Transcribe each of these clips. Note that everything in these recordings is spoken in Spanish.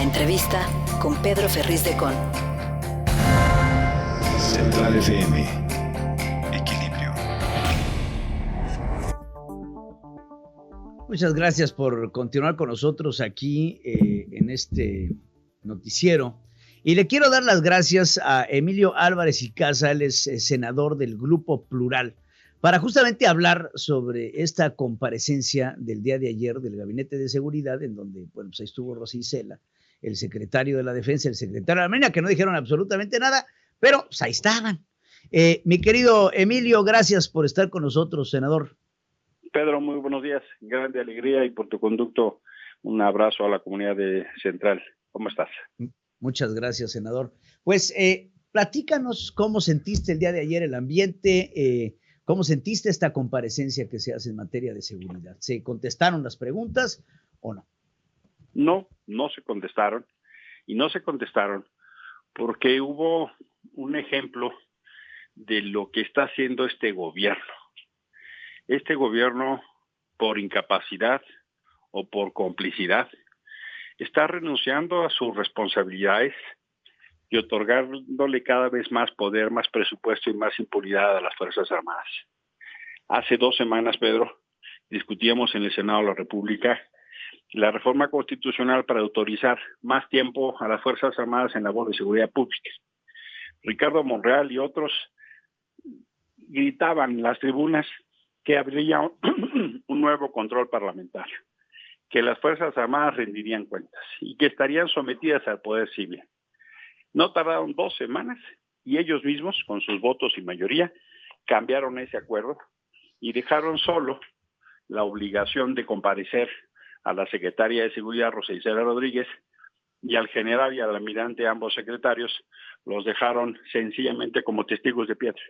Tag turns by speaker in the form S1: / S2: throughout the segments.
S1: entrevista con Pedro Ferriz de Con.
S2: Central FM. Equilibrio.
S3: Muchas gracias por continuar con nosotros aquí en este noticiero. Y le quiero dar las gracias a Emilio Álvarez y Casa, él es senador del Grupo Plural, para justamente hablar sobre esta comparecencia del día de ayer del Gabinete de Seguridad, en donde pues ahí estuvo Rosy Isela, el secretario de la Defensa, el secretario de la Marina, que no dijeron absolutamente nada, pero pues ahí estaban. Mi querido Emilio, gracias por estar con nosotros, senador.
S4: Pedro, muy buenos días, grande alegría y por tu conducto un abrazo a la comunidad de Central. ¿Cómo estás?
S3: Muchas gracias, senador. Pues platícanos cómo sentiste el día de ayer el ambiente, cómo sentiste esta comparecencia que se hace en materia de seguridad. ¿Se contestaron las preguntas o no?
S4: No se contestaron, y no se contestaron porque hubo un ejemplo de lo que está haciendo este gobierno. Este gobierno, por incapacidad o por complicidad, está renunciando a sus responsabilidades y otorgándole cada vez más poder, más presupuesto y más impunidad a las Fuerzas Armadas. Hace 2 semanas, Pedro, discutíamos en el Senado de la República la reforma constitucional para autorizar más tiempo a las Fuerzas Armadas en labor de seguridad pública. Ricardo Monreal y otros gritaban en las tribunas que habría un nuevo control parlamentario, que las Fuerzas Armadas rendirían cuentas y que estarían sometidas al poder civil. No tardaron 2 semanas y ellos mismos, con sus votos y mayoría, cambiaron ese acuerdo y dejaron solo la obligación de comparecer a la secretaria de Seguridad, Rosa Isela Rodríguez, y al general y al almirante, ambos secretarios, los dejaron sencillamente como testigos de piedra.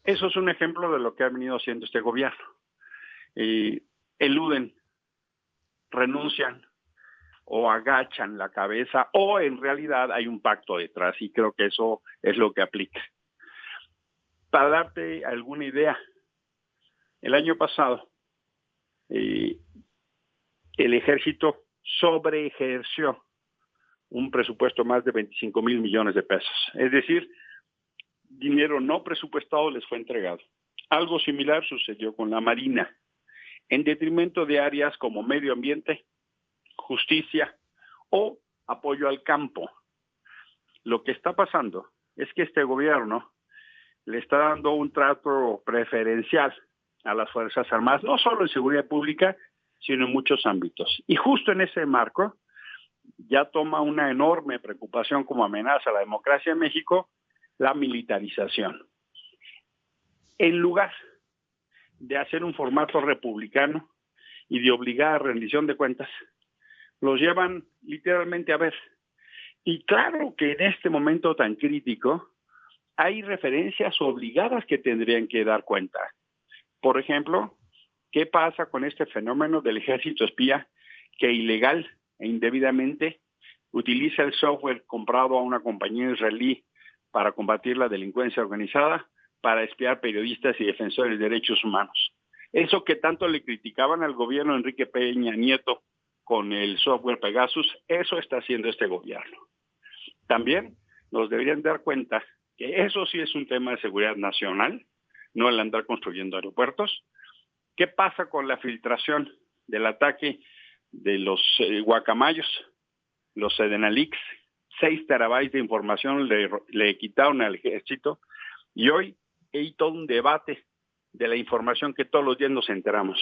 S4: Eso es un ejemplo de lo que ha venido haciendo este gobierno. Eluden, renuncian o agachan la cabeza, o en realidad hay un pacto detrás, y creo que eso es lo que aplica. Para darte alguna idea, el año pasado el ejército sobreejerció un presupuesto más de 25,000 millones de pesos. Es decir, dinero no presupuestado les fue entregado. Algo similar sucedió con la Marina, en detrimento de áreas como medio ambiente, justicia o apoyo al campo. Lo que está pasando es que este gobierno le está dando un trato preferencial a las Fuerzas Armadas, no solo en seguridad pública, sino en muchos ámbitos. Y justo en ese marco ya toma una enorme preocupación como amenaza a la democracia en México, la militarización. En lugar de hacer un formato republicano y de obligar a rendición de cuentas, los llevan literalmente a ver. Y claro que en este momento tan crítico hay referencias obligadas que tendrían que dar cuenta. Por ejemplo, ¿qué pasa con este fenómeno del ejército espía que ilegal e indebidamente utiliza el software comprado a una compañía israelí para combatir la delincuencia organizada, para espiar periodistas y defensores de derechos humanos? Eso que tanto le criticaban al gobierno de Enrique Peña Nieto con el software Pegasus, eso está haciendo este gobierno. También nos deberían dar cuenta que eso sí es un tema de seguridad nacional, no el andar construyendo aeropuertos. ¿Qué pasa con la filtración del ataque de los guacamayos, los Sedenalix? 6 terabytes de información le quitaron al ejército, y hoy hay todo un debate de la información que todos los días nos enteramos.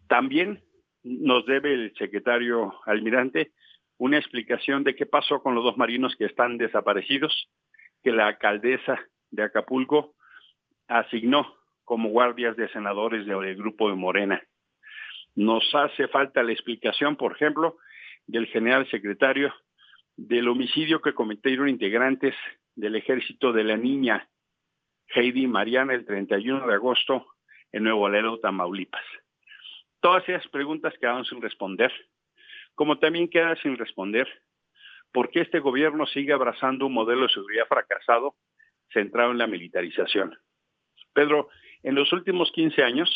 S4: También nos debe el secretario almirante una explicación de qué pasó con los 2 marinos que están desaparecidos, que la alcaldesa de Acapulco asignó como guardias de senadores del grupo de Morena. Nos hace falta la explicación, por ejemplo, del general secretario del homicidio que cometieron integrantes del ejército de la niña Heidi Mariana el 31 de agosto en Nuevo Laredo, Tamaulipas. Todas esas preguntas quedaron sin responder, como también queda sin responder por qué este gobierno sigue abrazando un modelo de seguridad fracasado centrado en la militarización. Pedro, en los últimos 15 años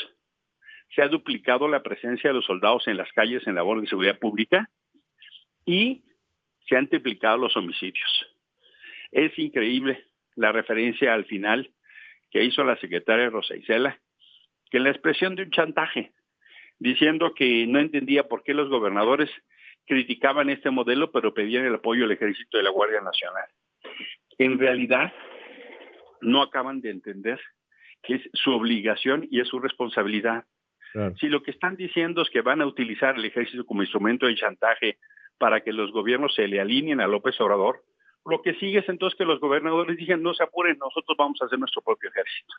S4: se ha duplicado la presencia de los soldados en las calles en labor de seguridad pública, y se han triplicado los homicidios. Es increíble la referencia al final que hizo la secretaria Rosa Isela, que en la expresión de un chantaje, diciendo que no entendía por qué los gobernadores criticaban este modelo, pero pedían el apoyo del Ejército y de la Guardia Nacional. En realidad, no acaban de entender que es su obligación y es su responsabilidad. Claro. Si lo que están diciendo es que van a utilizar el Ejército como instrumento de chantaje para que los gobiernos se le alineen a López Obrador, lo que sigue es entonces que los gobernadores digan, no se apuren, nosotros vamos a hacer nuestro propio ejército.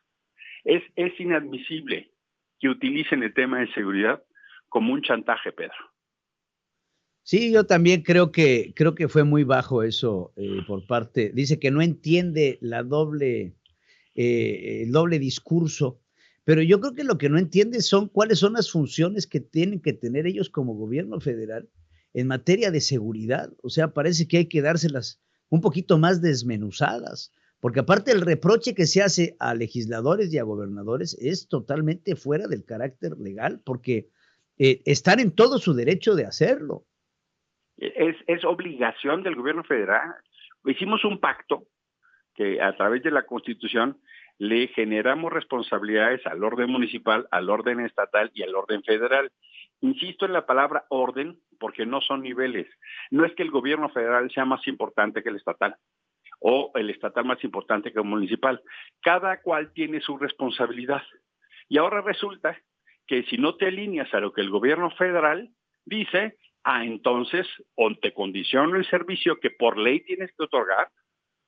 S4: Es inadmisible que utilicen el tema de seguridad como un chantaje, Pedro.
S3: Sí, yo también creo que fue muy bajo eso por parte. Dice que no entiende el doble discurso, pero yo creo que lo que no entiende son cuáles son las funciones que tienen que tener ellos como gobierno federal en materia de seguridad. O sea, parece que hay que dárselas un poquito más desmenuzadas, porque aparte el reproche que se hace a legisladores y a gobernadores es totalmente fuera del carácter legal, porque están en todo su derecho de hacerlo.
S4: Es obligación del gobierno federal. Hicimos un pacto que a través de la Constitución le generamos responsabilidades al orden municipal, al orden estatal y al orden federal. Insisto en la palabra orden porque no son niveles. No es que el gobierno federal sea más importante que el estatal o el estatal más importante que el municipal. Cada cual tiene su responsabilidad. Y ahora resulta que si no te alineas a lo que el gobierno federal dice, entonces o te condiciono el servicio que por ley tienes que otorgar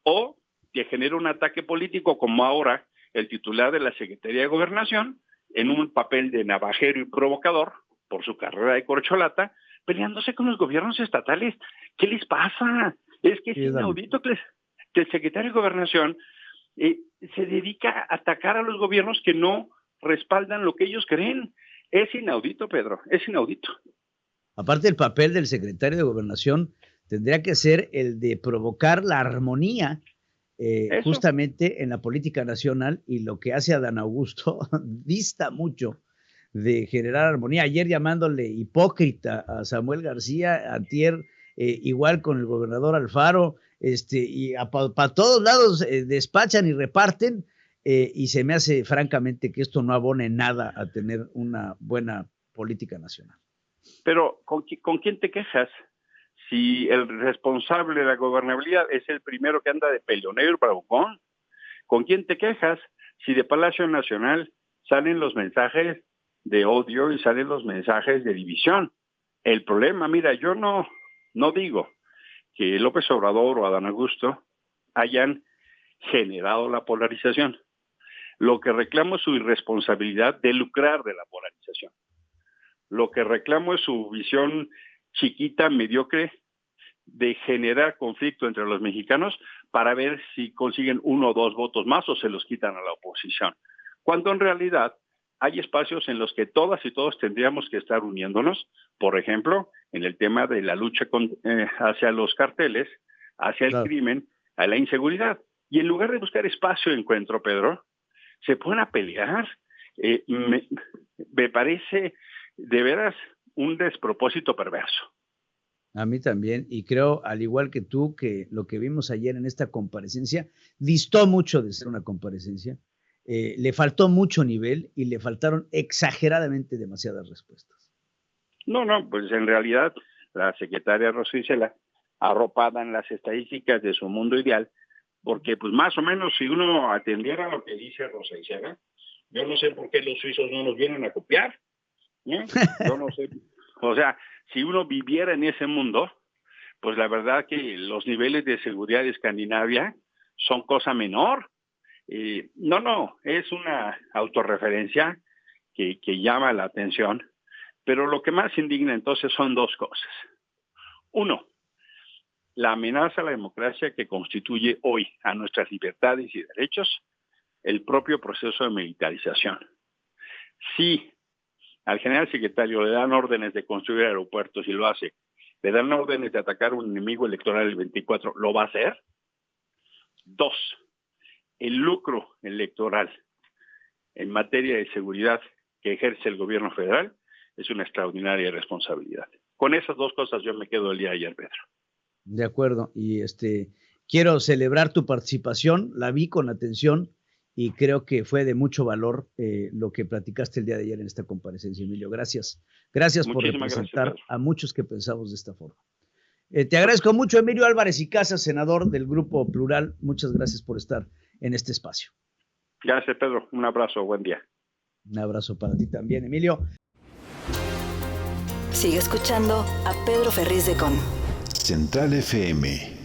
S4: o te genera un ataque político como ahora el titular de la Secretaría de Gobernación en un papel de navajero y provocador por su carrera de corcholata, peleándose con los gobiernos estatales. ¿Qué les pasa? Es que es inaudito que el secretario de Gobernación se dedica a atacar a los gobiernos que no respaldan lo que ellos creen. Es inaudito, Pedro, es inaudito.
S3: Aparte, el papel del secretario de Gobernación tendría que ser el de provocar la armonía justamente en la política nacional, y lo que hace Adán Augusto dista mucho de generar armonía. Ayer llamándole hipócrita a Samuel García, antier igual con el gobernador Alfaro, y para todos lados despachan y reparten, y se me hace francamente que esto no abone nada a tener una buena política nacional.
S4: Pero ¿con quién te quejas? Si el responsable de la gobernabilidad es el primero que anda de peleonero y bravucón, ¿con quién te quejas? Si de Palacio Nacional salen los mensajes de odio y salen los mensajes de división. El problema, mira, yo no digo que López Obrador o Adán Augusto hayan generado la polarización. Lo que reclamo es su irresponsabilidad de lucrar de la polarización. Lo que reclamo es su visión chiquita, mediocre, de generar conflicto entre los mexicanos para ver si consiguen 1 o 2 votos más o se los quitan a la oposición. Cuando en realidad hay espacios en los que todas y todos tendríamos que estar uniéndonos, por ejemplo, en el tema de la lucha hacia los carteles, hacia el crimen, a la inseguridad. Y en lugar de buscar espacio de encuentro, Pedro, se ponen a pelear. Me parece de veras un despropósito perverso.
S3: A mí también, y creo, al igual que tú, que lo que vimos ayer en esta comparecencia distó mucho de ser una comparecencia. Le faltó mucho nivel y le faltaron exageradamente demasiadas respuestas.
S4: No, pues en realidad la secretaria Rosa Isela, arropada en las estadísticas de su mundo ideal, porque pues más o menos si uno atendiera lo que dice Rosa Isela, yo no sé por qué los suizos no nos vienen a copiar. Yo no sé. O sea, si uno viviera en ese mundo, pues la verdad que los niveles de seguridad de Escandinavia son cosa menor. No, es una autorreferencia que llama la atención, pero lo que más indigna entonces son 2 cosas. 1, la amenaza a la democracia que constituye hoy a nuestras libertades y derechos el propio proceso de militarización. Si al general secretario le dan órdenes de construir aeropuertos y lo hace, le dan órdenes de atacar a un enemigo electoral el 24, ¿lo va a hacer? 2, el lucro electoral en materia de seguridad que ejerce el gobierno federal es una extraordinaria responsabilidad. Con esas 2 cosas yo me quedo el día de ayer, Pedro.
S3: De acuerdo. Y quiero celebrar tu participación, la vi con atención y creo que fue de mucho valor lo que platicaste el día de ayer en esta comparecencia, Emilio. Gracias. Gracias por representar a muchos que pensamos de esta forma. Te agradezco mucho, Emilio Álvarez y Casas, senador del Grupo Plural. Muchas gracias por estar en este espacio.
S4: Gracias, Pedro. Un abrazo. Buen día.
S3: Un abrazo para ti también, Emilio.
S1: Sigue escuchando a Pedro Ferriz de Con.
S2: Central FM.